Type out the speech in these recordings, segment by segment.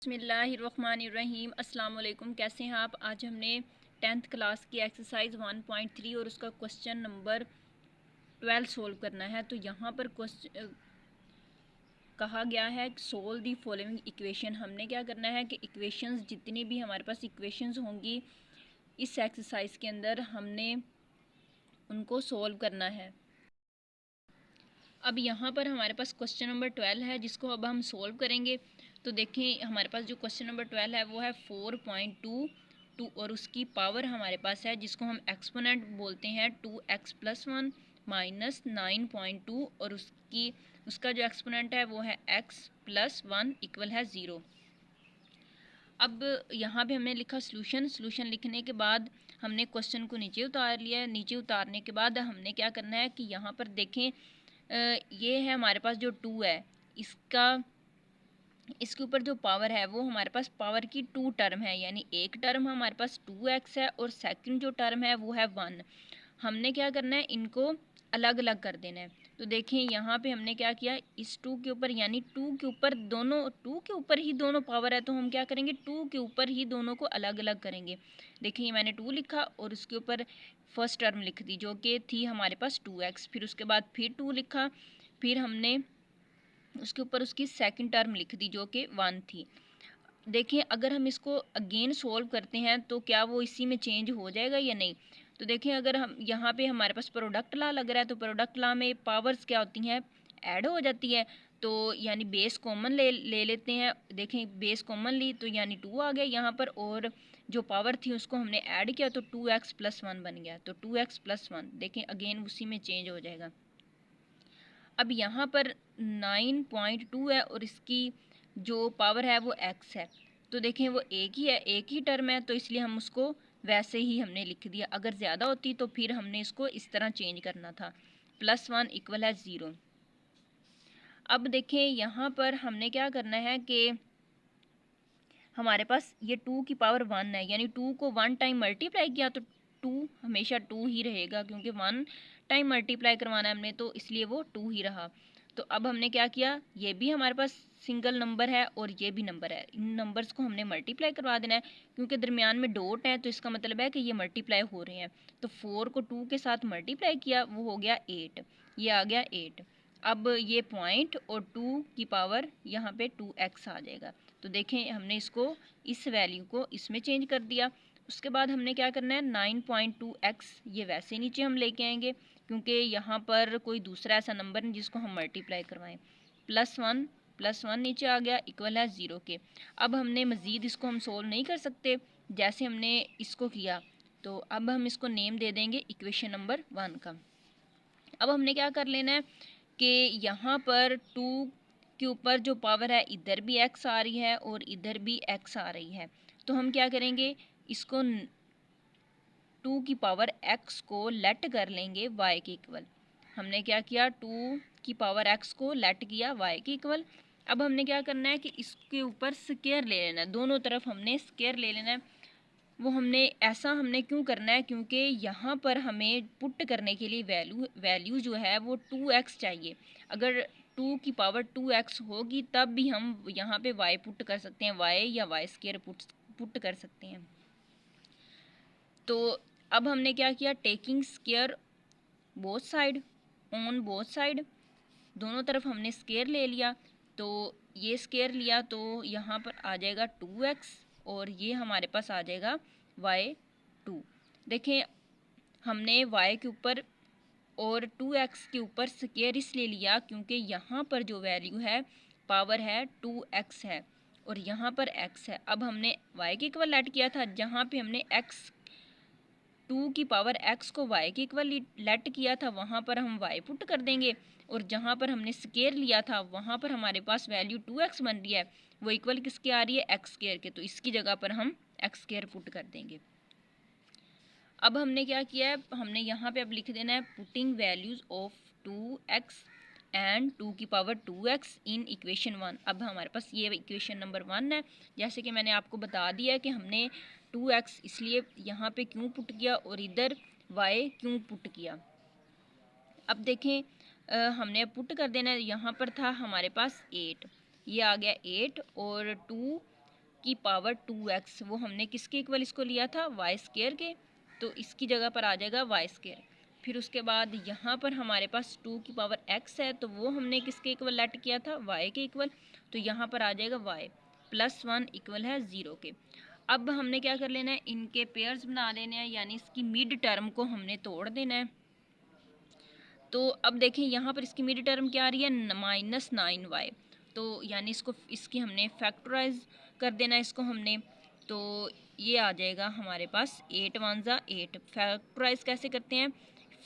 बिस्मिल्लाहिर्रहमानिर्रहीम। अस्सलाम वालेकुम। कैसे हैं आप? आज हमने 10th क्लास की एक्सरसाइज 1.3 और उसका क्वेश्चन नंबर 12 सोल्व करना है। तो यहाँ पर क्वेश्चन कहा गया है सोल्व दी फॉलोइंग इक्वेशन। हमने क्या करना है कि इक्वेशंस जितनी भी हमारे पास इक्वेशंस होंगी इस एक्सरसाइज के अंदर हमने उनको सोल्व करना है। अब यहाँ पर हमारे पास क्वेश्चन नंबर 12 है जिसको अब हम सोल्व करेंगे। तो देखें हमारे पास जो क्वेश्चन नंबर 12 है वो है 4.22 और उसकी पावर हमारे पास है जिसको हम एक्सपोनेंट बोलते हैं 2x+1 माइनस 9.2 और उसका जो एक्सपोनेंट है वो है x+1 इक्वल है 0। अब यहाँ पे हमने लिखा सॉल्यूशन लिखने के बाद हमने क्वेश्चन को नीचे उतार लिया है। नीचे उतारने के बाद हमने क्या करना है कि यहाँ पर देखें ये है हमारे पास जो 2 है इसके ऊपर जो पावर है वो हमारे पास पावर की 2 टर्म है, यानी एक टर्म हमारे पास 2x है और सेकंड जो टर्म है वो है 1। हमने क्या करना है इनको अलग अलग कर देना है। तो देखें यहाँ पे हमने क्या किया, इस 2 के ऊपर यानी 2 के ऊपर दोनों 2 के ऊपर ही दोनों पावर है तो हम क्या करेंगे 2 के ऊपर ही दोनों को अलग अलग करेंगे। देखिए मैंने 2 लिखा और उसके ऊपर फर्स्ट टर्म लिख दी जो कि थी हमारे पास 2x, फिर उसके बाद फिर 2 लिखा, फिर हमने उसके ऊपर उसकी सेकंड टर्म लिख दी जो कि 1 थी। देखिए अगर हम इसको अगेन सोल्व करते हैं तो क्या वो इसी में चेंज हो जाएगा या नहीं। तो देखिए अगर हम यहाँ पे हमारे पास प्रोडक्ट लॉ लग रहा है तो प्रोडक्ट लॉ में पावर्स क्या होती हैं, ऐड हो जाती है। तो यानी बेस कॉमन ले लेते हैं। देखें बेस कॉमन ली तो यानी 2 आ गया यहाँ पर और जो पावर थी उसको हमने ऐड किया तो 2x+1 बन गया। तो 2x+1 देखें अगेन उसी में चेंज हो जाएगा। अब यहाँ पर 9.2 है और इसकी जो पावर है वो x है। तो देखें वो एक ही है, एक ही टर्म है तो इसलिए हम उसको वैसे ही हमने लिख दिया। अगर ज़्यादा होती तो फिर हमने इसको इस तरह चेंज करना था। +1 इक्वल है 0। अब देखें यहाँ पर हमने क्या करना है कि हमारे पास ये 2 की पावर 1 है, यानी 2 को 1 टाइम मल्टीप्लाई किया तो 2 हमेशा 2 ही रहेगा क्योंकि 1 टाइम मल्टीप्लाई करवाना है हमने तो इसलिए वो 2 ही रहा। तो अब हमने क्या किया, ये भी हमारे पास सिंगल नंबर है और ये भी नंबर है, इन नंबर्स को हमने मल्टीप्लाई करवा देना है क्योंकि दरमियान में डॉट है तो इसका मतलब है कि ये मल्टीप्लाई हो रहे हैं। तो 4 को 2 के साथ मल्टीप्लाई किया वो हो गया 8, ये आ गया 8। अब ये पॉइंट और 2 की पावर यहाँ पे 2x आ जाएगा। तो देखें हमने इसको इस वैल्यू को इसमें चेंज कर दिया। उसके बाद हमने क्या करना है 9.2x ये वैसे नीचे हम लेके आएंगे क्योंकि यहाँ पर कोई दूसरा ऐसा नंबर नहीं जिसको हम मल्टीप्लाई करवाएं। +1 नीचे आ गया इक्वल है 0 के। अब हमने मज़ीद इसको हम सोल्व नहीं कर सकते जैसे हमने इसको किया, तो अब हम इसको नेम दे देंगे इक्वेशन नंबर 1 का। अब हमने क्या कर लेना है कि यहाँ पर 2 के ऊपर जो पावर है इधर भी x आ रही है और इधर भी x आ रही है। तो हम क्या करेंगे इसको 2 की पावर x को लेट कर लेंगे y के इक्वल। हमने क्या किया 2 की पावर x को लेट किया y के इक्वल। अब हमने क्या करना है कि इसके ऊपर स्क्वायर ले लेना है, दोनों तरफ हमने स्क्वायर ले लेना है। वो हमने क्यों करना है क्योंकि यहाँ पर हमें पुट करने के लिए वैल्यू जो है वो 2x चाहिए। अगर 2 की पावर 2x होगी तब भी हम यहाँ पे y पुट कर सकते हैं, y या y स्क्वायर पुट कर सकते हैं। तो अब हमने क्या किया taking square both side on both side, दोनों तरफ हमने स्क्वायर ले लिया। तो ये स्क्वायर लिया तो यहाँ पर आ जाएगा 2x और ये हमारे पास आ जाएगा y2। देखें हमने y के ऊपर और 2x के ऊपर स्क्वायर इसलिए लिया क्योंकि यहाँ पर जो वैल्यू है पावर है 2x है और यहाँ पर x है। अब हमने y के इक्वल लेट किया था, जहाँ पे हमने 2 की पावर x को y के इक्वल लेट किया था वहाँ पर हम y पुट कर देंगे और जहाँ पर हमने स्क्वायर लिया था वहाँ पर हमारे पास वैल्यू 2x बन रही है, वो इक्वल किसके आ रही है x स्क्वायर के, तो इसकी जगह पर हम x स्क्वायर पुट कर देंगे। अब हमने क्या किया है, हमने यहाँ पे अब लिख देना है putting values of 2x and 2 की पावर 2x इन इक्वेशन 1। अब हमारे पास ये इक्वेशन नंबर 1 है। जैसे कि मैंने आपको बता दिया है कि हमने 2x इसलिए यहाँ पे क्यों पुट किया और इधर y क्यों पुट किया। अब देखें हमने पुट कर देना है, यहाँ पर था हमारे पास 8, ये आ गया 8 और 2 की पावर 2x, वो हमने किसके इक्वल इसको लिया था, वाई स्क्वायर के, तो इसकी जगह पर आ जाएगा वाई स्क्वायर। फिर उसके बाद यहाँ पर हमारे पास 2 की पावर x है, तो वो हमने किसके इक्वल लेट किया था, y के इक्वल, तो यहाँ पर आ जाएगा y प्लस 1 इक्वल है 0 के। अब हमने क्या कर लेना है, इनके पेयर्स बना लेने हैं, यानी इसकी मिड टर्म को हमने तोड़ देना है। तो अब देखें यहाँ पर इसकी मिड टर्म क्या आ रही है, -9y, तो यानी इसकी हमने फैक्टराइज कर देना है इसको हमने, तो ये आ जाएगा हमारे पास 8 वन ज़ा 8। फैक्टराइज कैसे करते हैं,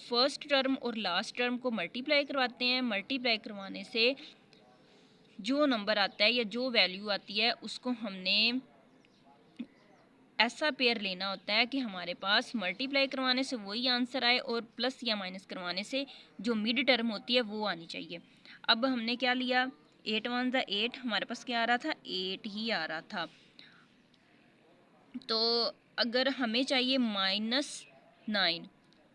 फर्स्ट टर्म और लास्ट टर्म को मल्टीप्लाई करवाते हैं, मल्टीप्लाई करवाने से जो नंबर आता है या जो वैल्यू आती है उसको हमने ऐसा पेयर लेना होता है कि हमारे पास मल्टीप्लाई करवाने से वही आंसर आए और प्लस या माइनस करवाने से जो मिड टर्म होती है वो आनी चाहिए। अब हमने क्या लिया, 8 वन ज़ा 8, हमारे पास क्या आ रहा था, 8 ही आ रहा था। तो अगर हमें चाहिए -9,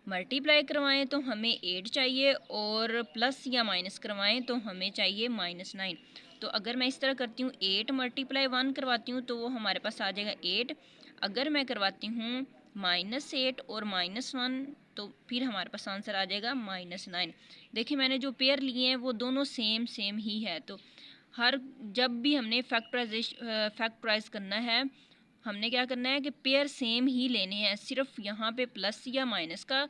मल्टीप्लाई करवाएं तो हमें 8 चाहिए और प्लस या माइनस करवाएं तो हमें चाहिए -9। तो अगर मैं इस तरह करती हूँ 8 × 1 करवाती हूँ तो वो हमारे पास आ जाएगा 8। अगर मैं करवाती हूँ -8 और -1 तो फिर हमारे पास आंसर आ जाएगा -9। देखिए मैंने जो पेयर लिए हैं वो दोनों सेम ही है, तो हर जब भी हमने फैक्टराइज करना है हमने क्या करना है कि पेयर सेम ही लेने हैं, सिर्फ यहाँ पे प्लस या माइनस का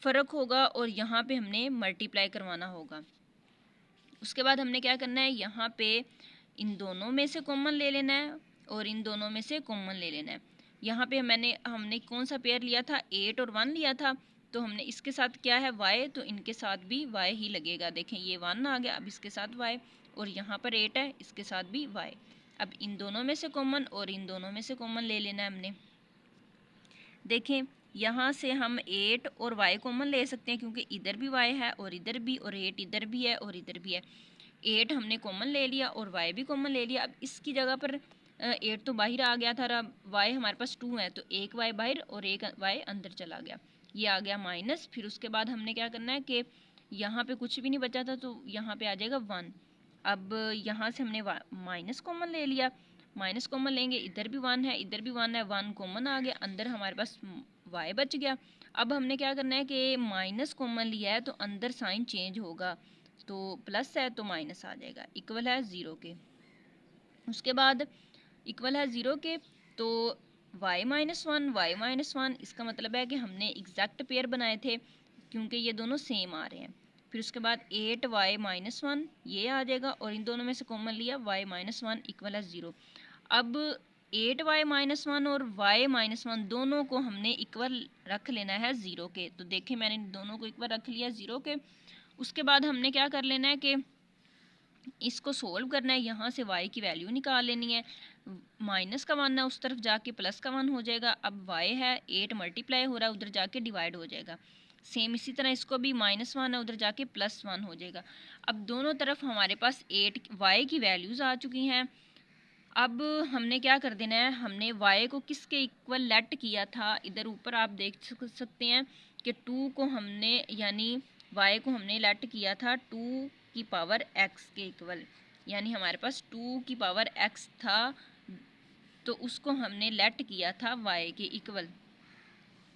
फ़र्क होगा और यहाँ पे हमने मल्टीप्लाई करवाना होगा। उसके बाद हमने क्या करना है, यहाँ पे इन दोनों में से कॉमन ले लेना है और इन दोनों में से कॉमन ले लेना है। यहाँ पे हमने कौन सा पेयर लिया था, 8 और 1 लिया था, तो हमने इसके साथ क्या है y, तो इनके साथ भी y ही लगेगा। देखें ये 1 आ गया, अब इसके साथ y, और यहाँ पर 8 है, इसके साथ भी y। अब इन दोनों में से कॉमन और इन दोनों में से कॉमन ले लेना है हमने। देखें यहाँ से हम 8 और y कॉमन ले सकते हैं क्योंकि इधर भी y है और इधर भी, और 8 इधर भी है और इधर भी है। 8 हमने कॉमन ले लिया और y भी कॉमन ले लिया। अब इसकी जगह पर 8 तो बाहर आ गया था, अब y हमारे पास 2 है, तो एक y बाहर और एक y अंदर चला गया, ये आ गया माइनस। फिर उसके बाद हमने क्या करना है कि यहाँ पे कुछ भी नहीं बचा था तो यहाँ पे आ जाएगा 1। अब यहाँ से हमने माइनस कॉमन ले लिया, माइनस कॉमन लेंगे, इधर भी 1 है इधर भी 1 है, 1 कॉमन आ गया, अंदर हमारे पास y बच गया। अब हमने क्या करना है कि माइनस कॉमन लिया है तो अंदर साइन चेंज होगा, तो प्लस है तो माइनस आ जाएगा, इक्वल है 0 के। उसके बाद इक्वल है 0 के, तो y -1 इसका मतलब है कि हमने एग्जैक्ट पेयर बनाए थे क्योंकि ये दोनों सेम आ रहे हैं। फिर उसके बाद 8y -1 ये आ जाएगा और इन दोनों में से कॉमन लिया y -1 इक्वल है 0। अब 8y -1 और y -1 दोनों को हमने इक्वल रख लेना है 0 के, तो देखें मैंने दोनों को इक्वल रख लिया 0 के। उसके बाद हमने क्या कर लेना है कि इसको सोल्व करना है, यहाँ से y की वैल्यू निकाल लेनी है, माइनस का 1 है उस तरफ जाके प्लस का 1 हो जाएगा। अब y है 8 मल्टीप्लाई हो रहा है उधर जाके डिवाइड हो जाएगा, सेम इसी तरह इसको भी -1 है उधर जाके +1 हो जाएगा। अब दोनों तरफ हमारे पास 8 y की वैल्यूज़ आ चुकी हैं। अब हमने क्या कर देना है, हमने y को किसके इक्वल लेट किया था, इधर ऊपर आप देख सकते हैं कि 2 को हमने यानी y को हमने लेट किया था 2 की पावर x के इक्वल, यानी हमारे पास 2 की पावर x था तो उसको हमने लेट किया था y के इक्वल,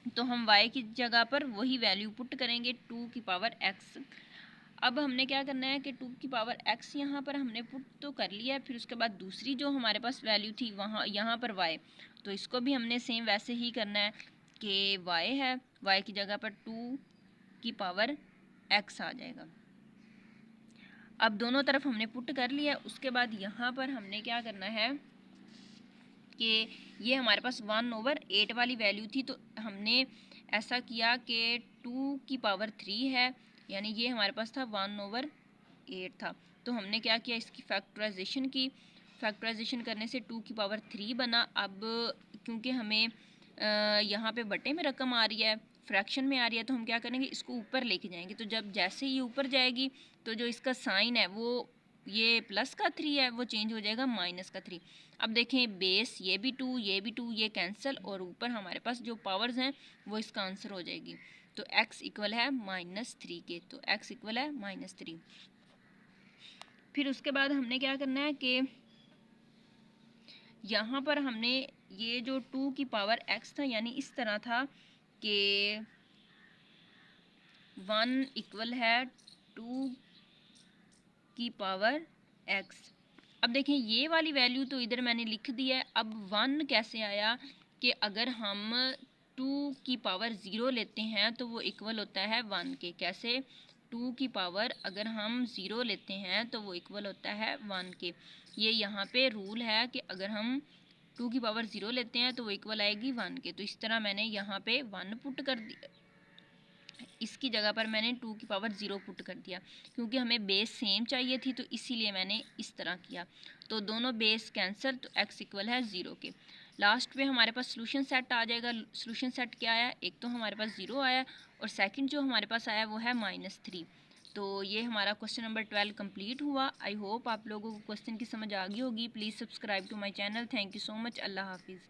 तो हम y की जगह पर वही वैल्यू पुट करेंगे 2 की पावर x। अब हमने क्या करना है कि 2 की पावर x यहाँ पर हमने पुट तो कर लिया है, फिर उसके बाद दूसरी जो हमारे पास वैल्यू थी वहाँ यहाँ पर y, तो इसको भी हमने सेम वैसे ही करना है कि y है, y की जगह पर 2 की पावर x आ जाएगा। अब दोनों तरफ हमने पुट कर लिया। उसके बाद यहाँ पर हमने क्या करना है कि ये हमारे पास 1/8 वाली वैल्यू थी, तो हमने ऐसा किया कि 2 की पावर 3 है, यानी ये हमारे पास था 1/8 था, तो हमने क्या किया इसकी फैक्टराइजेशन की, फैक्टराइजेशन करने से 2 की पावर 3 बना। अब क्योंकि हमें यहाँ पे बटे में रकम आ रही है, फ्रैक्शन में आ रही है, तो हम क्या करेंगे इसको ऊपर लेके जाएंगे, तो जब जैसे ही ऊपर जाएगी तो जो इसका साइन है वो ये प्लस का 3 है वो चेंज हो जाएगा माइनस का 3। अब देखें बेस ये भी 2 ये भी 2 ये कैंसिल, और ऊपर हमारे पास जो पावर्स हैं वो इसका आंसर हो जाएगी, तो x इक्वल है -3 के, तो x इक्वल है -3। फिर उसके बाद हमने क्या करना है कि यहाँ पर हमने ये जो 2 की पावर x था यानी इस तरह था कि 1 इक्वल है 2 की पावर x। अब देखें ये वाली वैल्यू तो इधर मैंने लिख दी है। अब 1 कैसे आया कि अगर हम 2 की पावर 0 लेते हैं तो वो इक्वल होता है 1 के। कैसे? 2 की पावर अगर हम 0 लेते हैं तो वो इक्वल होता है 1 के। ये यहाँ पे रूल है कि अगर हम 2 की पावर 0 लेते हैं तो वो इक्वल आएगी 1 के। तो इस तरह मैंने यहाँ पे 1 पुट कर दिया, इसकी जगह पर मैंने 2 की पावर 0 पुट कर दिया क्योंकि हमें बेस सेम चाहिए थी, तो इसीलिए मैंने इस तरह किया। तो दोनों बेस कैंसिल, तो x इक्वल है 0 के। लास्ट में हमारे पास सोल्यूशन सेट आ जाएगा। सोल्यूशन सेट क्या आया? एक तो हमारे पास 0 आया और सेकंड जो हमारे पास आया वो है -3। तो ये हमारा क्वेश्चन नंबर 12 कंप्लीट हुआ। आई होप आप लोगों को क्वेश्चन की समझ आ गई होगी। Please subscribe to my channel. Thank you so much. अल्लाह हाफिज़।